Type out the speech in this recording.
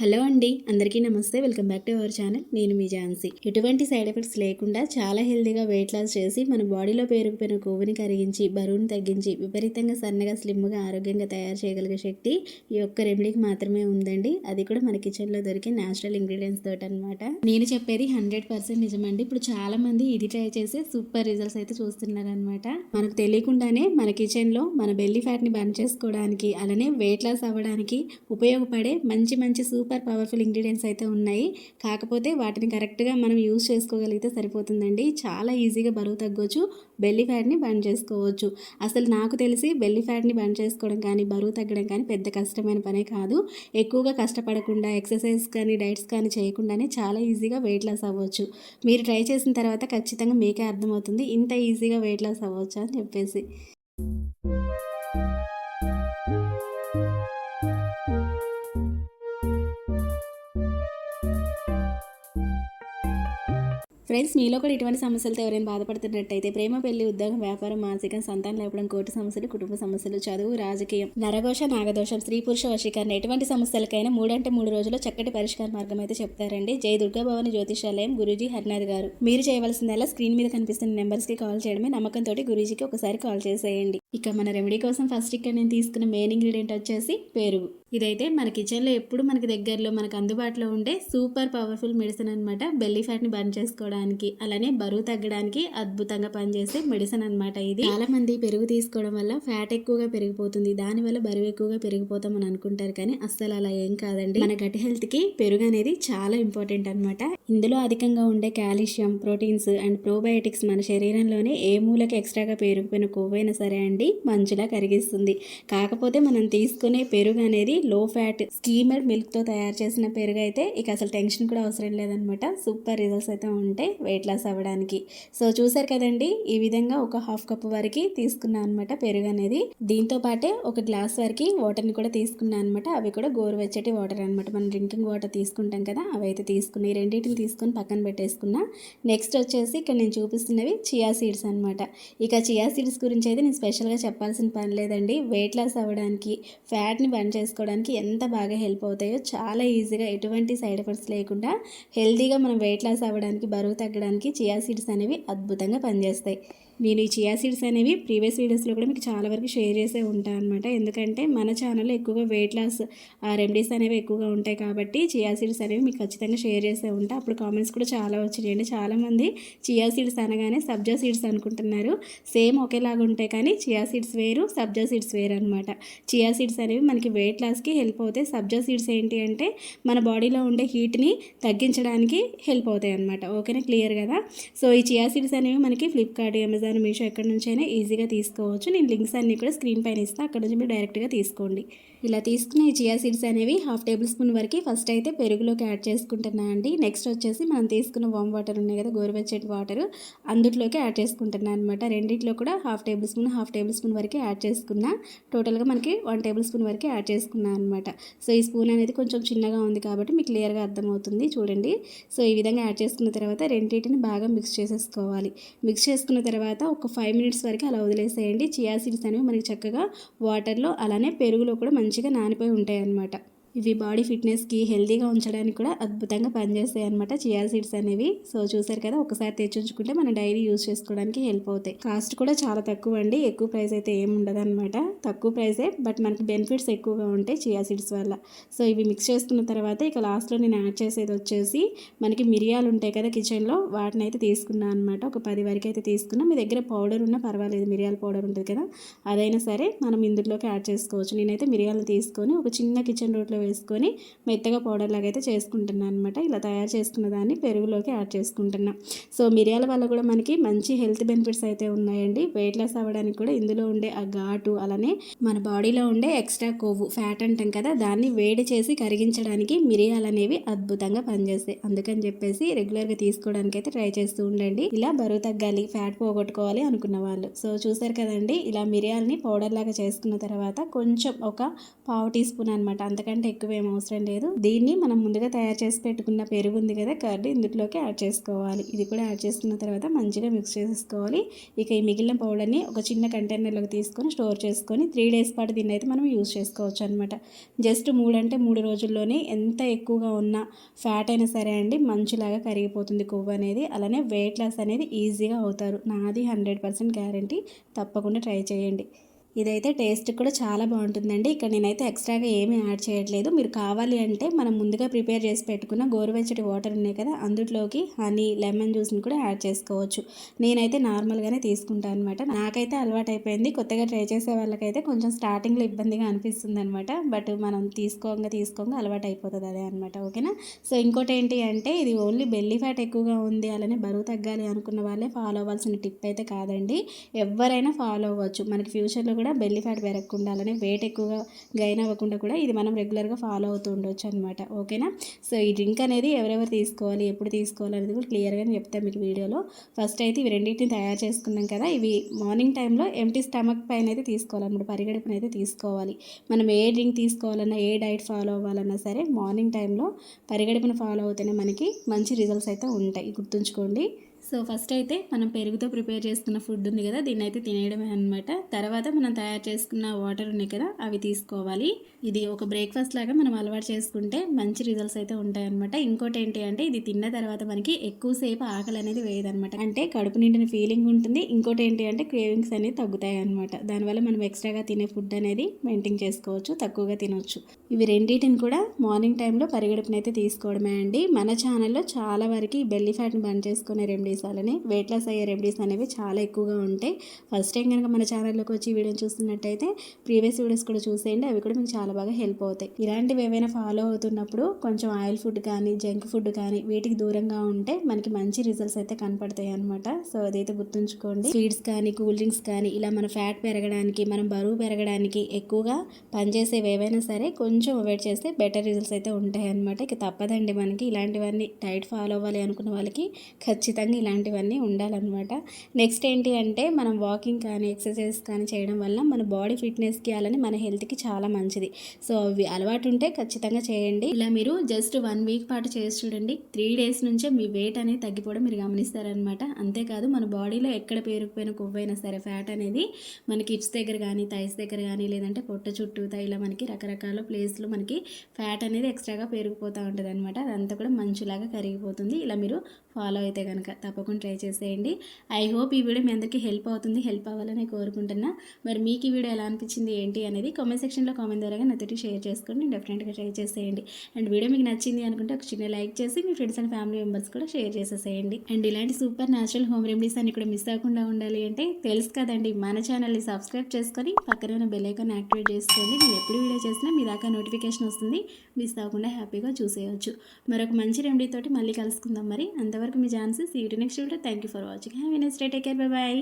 Hello అండి, అందరికీ నమస్తే. Welcome back to our channel. నేను మీ ఝాన్సీ. ఎటువంటి సైడ్ ఎఫెక్ట్స్ లేకుండా చాలా హెల్తీగా వెయిట్ లాస్ చేసి మన బాడీలో పేరుకుపోయిన కొవ్వుని కరిగించి బరువును తగ్గించి విపరీతంగా సన్నగా స్లిమ్గా ఆరోగ్యంగా తయారు చేయగలిగే శక్తి ఈ ఒక్క రెమెడీకి మాత్రమే ఉందండి. అది కూడా మన కిచెన్లో దొరికే న్యాచురల్ ఇంగ్రీడియంట్స్ తోటి అనమాట. నేను చెప్పేది 100% నిజమండి. ఇప్పుడు చాలా మంది ఇది ట్రై చేసి సూపర్ రిజల్ట్స్ అయితే చూస్తున్నారు అనమాట. మనకు తెలియకుండానే మన కిచెన్లో మన బెల్లీ ఫ్యాట్ని బర్న్ చేసుకోవడానికి అలానే వెయిట్ లాస్ అవ్వడానికి ఉపయోగపడే మంచి మంచి సూపర్ పవర్ఫుల్ ఇంగ్రీడియంట్స్ అయితే ఉన్నాయి. కాకపోతే వాటిని కరెక్ట్గా మనం యూజ్ చేసుకోగలిగితే సరిపోతుందండి. చాలా ఈజీగా బరువు తగ్గొచ్చు, బెల్లీ ఫ్యాట్ని బర్న్ చేసుకోవచ్చు. అసలు నాకు తెలిసి బెల్లీ ఫ్యాట్ని బర్న్ చేసుకోవడం కానీ బరువు తగ్గడం కానీ పెద్ద కష్టమైన పనే కాదు. ఎక్కువగా కష్టపడకుండా ఎక్సర్సైజ్ కానీ డైట్స్ కానీ చేయకుండానే చాలా ఈజీగా వెయిట్ లాస్ అవ్వచ్చు. మీరు ట్రై చేసిన తర్వాత ఖచ్చితంగా మీకే అర్థమవుతుంది ఇంత ఈజీగా వెయిట్ లాస్ అవ్వచ్చు అని చెప్పేసి. ఫ్రెండ్స్, మీలో కూడా ఇటువంటి సమస్యలతో ఎవరైనా బాధపడుతున్నట్టయితే ప్రేమ, పెళ్లి, ఉద్యోగం, వ్యాపారం, మానసికం, సంతానం లేపడం, కోర్టు సమస్యలు, కుటుంబ సమస్యలు, చదువు, రాజకీయం, నరఘోష, నాగదోషం, స్త్రీ పురుష వశీకరణ, ఎటువంటి సమస్యలకైనా 3 రోజుల్లో చక్కటి పరిష్కార మార్గం అయితే చెప్తారండి. జై దుర్గా భవాని జ్యోతిషాలయం, గురూజీ హరినాథ్ గారు. మీరు చేయవలసిందల్లా స్క్రీన్ మీద కనిపిస్తున్న నెంబర్స్కి కాల్ చేయడమే. నమ్మకంతో గురూజీకి ఒకసారి కాల్ చేసేయండి. ఇక మన రెమెడీ కోసం ఫస్ట్ ఇక్కడ నేను తీసుకున్న మెయిన్ ఇంగ్రీడియంట్ వచ్చేసి పెరుగు. ఇదైతే మన కిచెన్లో ఎప్పుడు మనకి దగ్గరలో మనకు అందుబాటులో ఉండే సూపర్ పవర్ఫుల్ మెడిసిన్ అనమాట. బెల్లీ ఫ్యాట్ని బర్న్ చేసుకోవడానికి అలానే బరువు తగ్గడానికి అద్భుతంగా పనిచేసే మెడిసిన్ అనమాట. ఇది చాలా మంది పెరుగు తీసుకోవడం వల్ల ఫ్యాట్ ఎక్కువగా పెరిగిపోతుంది, దానివల్ల బరువు ఎక్కువగా పెరిగిపోతాం అని అనుకుంటారు. కానీ అస్సలు అలా ఏం కాదండి. మన గట్ హెల్త్ కి పెరుగు అనేది చాలా ఇంపార్టెంట్ అనమాట. ఇందులో అధికంగా ఉండే కాల్షియం, ప్రోటీన్స్ అండ్ ప్రోబయోటిక్స్ మన శరీరంలోనే ఏ మూలకి ఎక్స్ట్రాగా పెరిగిపోయిన కొవ్వైనా సరే అండి మంచిగా కరిగిస్తుంది. కాకపోతే మనం తీసుకునే పెరుగు అనేది లో ఫ్యాట్ స్కీమర్ మిల్క్ తో తయారు చేసిన పెరుగు అయితే ఇక అసలు టెన్షన్ కూడా అవసరం లేదనమాట. సూపర్ రిజల్ట్స్ అయితే ఉంటాయి వెయిట్ లాస్ అవ్వడానికి. సో చూసారు కదండి, ఈ విధంగా ఒక 1/2 కప్ వరకు తీసుకున్నాను అనమాట పెరుగు అనేది. దీంతో పాటే 1 గ్లాస్ వరకు వాటర్ని కూడా తీసుకున్నాను అనమాట. అవి కూడా గోరువెచ్చటి వాటర్ అనమాట. మనం డ్రింకింగ్ వాటర్ తీసుకుంటాం కదా, అవి అయితే తీసుకుని రెండింటిని తీసుకొని పక్కన పెట్టేసుకున్నా. నెక్స్ట్ వచ్చేసి ఇక్కడ నేను చూపిస్తున్నవి చియా సీడ్స్ అనమాట. ఇక చియా సీడ్స్ గురించి అయితే నేను స్పెషల్గా చెప్పాల్సిన పని లేదండి. వెయిట్ లాస్ అవ్వడానికి, ఫ్యాట్ని బర్న్ చేసుకోవడానికి ఎంత బాగా హెల్ప్ అవుతాయో, చాలా ఈజీగా ఎటువంటి సైడ్ ఎఫెక్ట్స్ లేకుండా హెల్తీగా మనం వెయిట్ లాస్ అవ్వడానికి, బరువు తగ్గడానికి చియా సీడ్స్ అనేవి అద్భుతంగా పనిచేస్తాయి. నేను ఈ చియా సీడ్స్ అనేవి ప్రీవియస్ వీడియోస్లో కూడా మీకు చాలా వరకు షేర్ చేసే ఉంటాను అనమాట. ఎందుకంటే మన ఛానల్లో ఎక్కువగా వెయిట్ లాస్ రెమెడీస్ అనేవి ఎక్కువగా ఉంటాయి కాబట్టి చియా సీడ్స్ అనేవి మీకు ఖచ్చితంగా షేర్ చేసే ఉంటా. అప్పుడు కామెంట్స్ కూడా చాలా వచ్చినాయండి. చాలామంది చియా సీడ్స్ అనగానే సబ్జా సీడ్స్ అనుకుంటున్నారు. సేమ్ ఒకేలాగా ఉంటాయి కానీ చియా సీడ్స్ వేరు, సబ్జా సీడ్స్ వేరు అనమాట. చియా సీడ్స్ అనేవి మనకి వెయిట్ లాస్కి హెల్ప్ అవుతాయి. సబ్జా సీడ్స్ ఏంటి అంటే మన బాడీలో ఉండే హీట్ని తగ్గించడానికి హెల్ప్ అవుతాయి అనమాట. ఓకేనా, క్లియర్ కదా? సో ఈ చియా సీడ్స్ అనేవి మనకి ఫ్లిప్కార్ట్, అమెజాన్, మీషో ఎక్కడి నుంచైనా ఈజీగా తీసుకోవచ్చు. నేను లింక్స్ అన్నీ కూడా స్క్రీన్ పైన ఇస్తాను, అక్కడ నుంచి మీరు డైరెక్ట్గా తీసుకోండి. ఇలా తీసుకున్న ఈ చియా సీడ్స్ అనేవి 1/2 టేబుల్ స్పూన్ వరకు ఫస్ట్ అయితే పెరుగులోకి యాడ్ చేసుకుంటున్నా అండి. నెక్స్ట్ వచ్చేసి మనం తీసుకున్న వామ్ వాటర్ ఉన్నాయి కదా, గోరువెచ్చటి వాటర్, అందులోకి యాడ్ చేసుకుంటున్నాను అనమాట. రెండిట్లో కూడా 1/2 టేబుల్ స్పూన్ వరకు యాడ్ చేసుకున్నా. టోటల్గా మనకి 1 టేబుల్ స్పూన్ వరకు యాడ్ చేసుకున్నాను అనమాట. సో ఈ స్పూన్ అనేది కొంచెం చిన్నగా ఉంది కాబట్టి మీకు క్లియర్గా అర్థమవుతుంది చూడండి. సో ఈ విధంగా యాడ్ చేసుకున్న తర్వాత రెండింటిని బాగా మిక్స్ చేసేసుకోవాలి. మిక్స్ చేసుకున్న తర్వాత ఒక 5 మినిట్స్ వరకు అలా వదిలేసేయండి. చియా సీడ్స్ అనేవి మనకి చక్కగా వాటర్లో అలానే పెరుగులో కూడా మంచిగా నానిపోయి ఉంటాయి అన్నమాట. ఇవి బాడీ ఫిట్నెస్కి, హెల్తీగా ఉంచడానికి కూడా అద్భుతంగా పనిచేస్తాయి అనమాట చియా సీడ్స్ అనేవి. సో చూసారు కదా, ఒకసారి తెచ్చుకుంటే మనం డైలీ యూజ్ చేసుకోవడానికి హెల్ప్ అవుతాయి. కాస్ట్ కూడా చాలా తక్కువ అండి, ఎక్కువ ప్రైస్ అయితే ఏమి ఉండదు అనమాట. తక్కువ ప్రైసే, బట్ మనకి బెనిఫిట్స్ ఎక్కువగా ఉంటాయి చియా సీడ్స్ వల్ల. సో ఇవి మిక్స్ చేసుకున్న తర్వాత ఇక లాస్ట్లో నేను యాడ్ చేసేది వచ్చేసి మనకి మిరియాలు ఉంటాయి కదా కిచెన్లో, వాటిని అయితే తీసుకున్నాను అనమాట. ఒక 10 వరకు అయితే తీసుకున్నా. మీ దగ్గర పౌడర్ ఉన్నా పర్వాలేదు, మిరియాల పౌడర్ ఉంటుంది కదా, అదైనా సరే మనం ఇందులోకి యాడ్ చేసుకోవచ్చు. నేనైతే మిరియాలను తీసుకొని ఒక చిన్న కిచెన్ రోట్లో వేసుకొని మెత్తగా పౌడర్ లాగా అయితే చేసుకుంటున్నాను అనమాట. ఇలా తయారు చేసుకున్న దాన్ని పెరుగులోకి యాడ్ చేసుకుంటున్నాం. సో మిరియాల వల్ల కూడా మనకి మంచి హెల్త్ బెనిఫిట్స్ అయితే ఉన్నాయండి. వెయిట్ లాస్ అవ్వడానికి కూడా ఇందులో ఉండే ఆ ఘాటు, అలానే మన బాడీలో ఉండే ఎక్స్ట్రా కొవ్వు, ఫ్యాట్ అంటాం కదా, దాన్ని వేడి చేసి కరిగించడానికి మిరియాలు అనేవి అద్భుతంగా పనిచేస్తాయి. అందుకని చెప్పేసి రెగ్యులర్గా తీసుకోవడానికి అయితే ట్రై చేస్తూ ఉండండి. ఇలా బరువు తగ్గాలి, ఫ్యాట్ పోగొట్టుకోవాలి అనుకున్న వాళ్ళు. సో చూసారు కదండి, ఇలా మిరియాలని పౌడర్ లాగా చేసుకున్న తర్వాత కొంచెం ఒక 1/2 టీ స్పూన్ అనమాట, అంతకంటే ఎక్కువ ఏం అవసరం లేదు. దీన్ని మనం ముందుగా తయారు చేసి పెట్టుకున్న పెరుగు ఉంది కదా, కర్డ్, ఇందులోకి యాడ్ చేసుకోవాలి. ఇది కూడా యాడ్ చేసుకున్న తర్వాత మంచిగా మిక్స్ చేసుకోవాలి. ఇక ఈ మిగిలిన పౌడర్ని ఒక చిన్న కంటైనర్లోకి తీసుకొని స్టోర్ చేసుకొని 3 డేస్ పాటు దీన్ని అయితే మనం యూజ్ చేసుకోవచ్చు అనమాట. జస్ట్ 3 రోజుల్లోనే ఎంత ఎక్కువగా ఉన్న ఫ్యాట్ అయినా సరే అండి మంచులాగా కరిగిపోతుంది కొవ్వు అనేది. అలానే వెయిట్ లాస్ అనేది ఈజీగా అవుతారు. నాది 100% గ్యారంటీ. తప్పకుండా ట్రై చేయండి. ఇదైతే టేస్ట్ కూడా చాలా బాగుంటుందండి. ఇక్కడ నేనైతే ఎక్స్ట్రాగా ఏమీ యాడ్ చేయట్లేదు. మీరు కావాలి అంటే మనం ముందుగా ప్రిపేర్ చేసి పెట్టుకున్న గోరువెచ్చటి వాటర్ ఉన్నాయి కదా, అందులోకి హనీ, లెమన్ జ్యూస్ని కూడా యాడ్ చేసుకోవచ్చు. నేనైతే నార్మల్గానే తీసుకుంటాను అనమాట. నాకైతే అలవాటు అయిపోయింది. కొత్తగా ట్రై చేసే వాళ్ళకైతే కొంచెం స్టార్టింగ్లో ఇబ్బందిగా అనిపిస్తుంది అనమాట. బట్ మనం తీసుకోగా అలవాటు అయిపోతుంది అదే అనమాట. ఓకేనా. సో ఇంకోటి ఏంటి అంటే ఇది ఓన్లీ బెల్లీ ఫ్యాట్ ఎక్కువగా ఉంది, అలానే బరువు తగ్గాలి అనుకున్న వాళ్ళే ఫాలో అవ్వాల్సిన టిప్ అయితే కాదండి. ఎవరైనా ఫాలో అవ్వచ్చు. మనకి ఫ్యూచర్లో కూడా బెల్లీ ఫ్యాట్ పెరగకుండా, అలానే వెయిట్ ఎక్కువగా గైన్ అవ్వకుండా కూడా ఇది మనం రెగ్యులర్గా ఫాలో అవుతూ ఉండొచ్చు అనమాట. ఓకేనా. సో ఈ డ్రింక్ అనేది ఎవరెవరు తీసుకోవాలి, ఎప్పుడు తీసుకోవాలి అనేది కూడా క్లియర్గానే చెప్తాను మీకు వీడియోలో. ఫస్ట్ అయితే ఇవి రెండింటిని తయారు చేసుకున్నాం కదా, ఇవి మార్నింగ్ టైంలో ఎంటీ స్టమక్ పైన అయితే తీసుకోవాలన్నమాట. పరిగడుపున అయితే తీసుకోవాలి. మనం ఏ డ్రింక్ తీసుకోవాలన్నా, ఏ డైట్ ఫాలో అవ్వాలన్నా సరే మార్నింగ్ టైంలో పరిగడుపున ఫాలో అవుతేనే మనకి మంచి రిజల్ట్స్ అయితే ఉంటాయి. గుర్తుంచుకోండి. సో ఫస్ట్ అయితే మనం పెరుగుతో ప్రిపేర్ చేసుకున్న ఫుడ్ ఉంది కదా, దీన్ని అయితే తినేయడమే అనమాట. తర్వాత మనం తయారు చేసుకున్న వాటర్ ఉన్నాయి కదా, అవి తీసుకోవాలి. ఇది ఒక బ్రేక్ఫాస్ట్ లాగా మనం అలవాటు చేసుకుంటే మంచి రిజల్ట్స్ అయితే ఉంటాయన్నమాట. ఇంకోటి ఏంటి అంటే ఇది తిన్న తర్వాత మనకి ఎక్కువసేపు ఆకలి అనేది వేయదనమాట. అంటే కడుపు నిండిన ఫీలింగ్ ఉంటుంది. ఇంకోటి ఏంటి అంటే క్రేవింగ్స్ అనేవి తగ్గుతాయి అనమాట. దానివల్ల మనం ఎక్స్ట్రాగా తినే ఫుడ్ అనేది మెయింటైన్ చేసుకోవచ్చు, తక్కువగా తినవచ్చు. ఇవి రెండింటిని కూడా మార్నింగ్ టైంలో పరిగడుపునైతే తీసుకోవడమే అండి. మన ఛానల్లో చాలా వరకు బెల్లీ ఫ్యాట్ని బంద్ చేసుకునే రెమెడీస్, అలానే వెయిట్ లాస్ అయ్యే రెమెడీస్ అనేవి చాలా ఎక్కువగా ఉంటాయి. ఫస్ట్ టైం కనుక మన ఛానల్లోకి వచ్చి వీడియో చూస్తున్నట్టయితే ప్రీవియస్ వీడియోస్ కూడా చూసేయండి. అవి కూడా మీకు చాలా బాగా హెల్ప్ అవుతాయి. ఇలాంటివి ఏవైనా ఫాలో అవుతున్నప్పుడు కొంచెం ఆయిల్ ఫుడ్ కానీ, జంక్ ఫుడ్ కానీ వీటికి దూరంగా ఉంటే మనకి మంచి రిజల్ట్స్ అయితే కనపడతాయి అనమాట. సో అదైతే గుర్తుంచుకోండి. స్వీట్స్ కానీ, కూల్ డ్రింక్స్ కానీ ఇలా మన ఫ్యాట్ పెరగడానికి, మనం బరువు పెరగడానికి ఎక్కువగా పనిచేసేవి ఏవైనా సరే కొంచెం అవాయిడ్ చేస్తే బెటర్ రిజల్ట్స్ అయితే ఉంటాయి అనమాట. ఇక తప్పదండి మనకి ఇలాంటివన్నీ. డైట్ ఫాలో అవ్వాలి అనుకున్న వాళ్ళకి ఖచ్చితంగా ఇలాంటివన్నీ ఉండాలన్నమాట. నెక్స్ట్ ఏంటి అంటే మనం వాకింగ్ కానీ, ఎక్సర్సైజ్ కానీ చేయడం వల్ల మన బాడీ ఫిట్నెస్కి, అలానే మన హెల్త్కి చాలా మంచిది. సో అవి అలవాటు ఉంటే ఖచ్చితంగా చేయండి. ఇలా మీరు జస్ట్ 1 వీక్ పాటు చేసి చూడండి. 3 డేస్ నుంచే మీ వెయిట్ అనేది తగ్గిపోవడం మీరు గమనిస్తారనమాట. అంతేకాదు మన బాడీలో ఎక్కడ పేరుకుపోయిన కొవ్వైనా సరే ఫ్యాట్ అనేది మనకి హిప్స్ దగ్గర కానీ, థైస్ దగ్గర కానీ, లేదంటే పొట్ట చుట్టూతా ఇలా మనకి రకరకాల ప్లేస్లో మనకి ఫ్యాట్ అనేది ఎక్స్ట్రాగా పెరిగిపోతూ ఉంటుంది అనమాట. అదంతా కూడా మంచులాగా కరిగిపోతుంది. ఇలా మీరు ఫాలో అయితే కనుక తప్పకుండా ట్రై చేసేయండి. ఐ హోప్ ఈ వీడియో మీ అందరికీ హెల్ప్ అవుతుంది, హెల్ప్ అవ్వాలని కోరుకుంటున్నా. మరి మీకు ఈ వీడియో ఎలా అనిపించింది ఏంటి అనేది కామెంట్ సెక్షన్లో కామెంట్ ద్వారా నాతోటి షేర్ చేసుకోండి. డెఫినెట్గా ట్రై చేసేయండి. అండ్ వీడియో మీకు నచ్చింది అనుకుంటే ఒక చిన్న లైక్ చేసి మీ ఫ్రెండ్స్ అండ్ ఫ్యామిలీ మెంబర్స్ కూడా షేర్ చేసేసేయండి. అండ్ ఇలాంటి సూపర్ న్యాచురల్ హోమ్ రెమెడీస్ అన్ని కూడా మిస్ అవ్వకుండా ఉండాలి అంటే తెలుసు కదండి, మన ఛానల్ని సబ్స్క్రైబ్ చేసుకొని పక్కన ఉన్న బెల్ ఐకాన్ యాక్టివేట్ చేసుకోండి. నేను ఎప్పుడు వీడియో చేసినా మీ దాకా నోటిఫికేషన్ వస్తుంది. మిస్ అవ్వకుండా హ్యాపీగా చూసేయచ్చు. మరొక మంచి రెమెడీ తోటి మళ్ళీ కలుసుకుందాం. మరి అంతవరకు మీ chances. See you next video. Thank you for watching. Have a nice day. Take care. Bye by.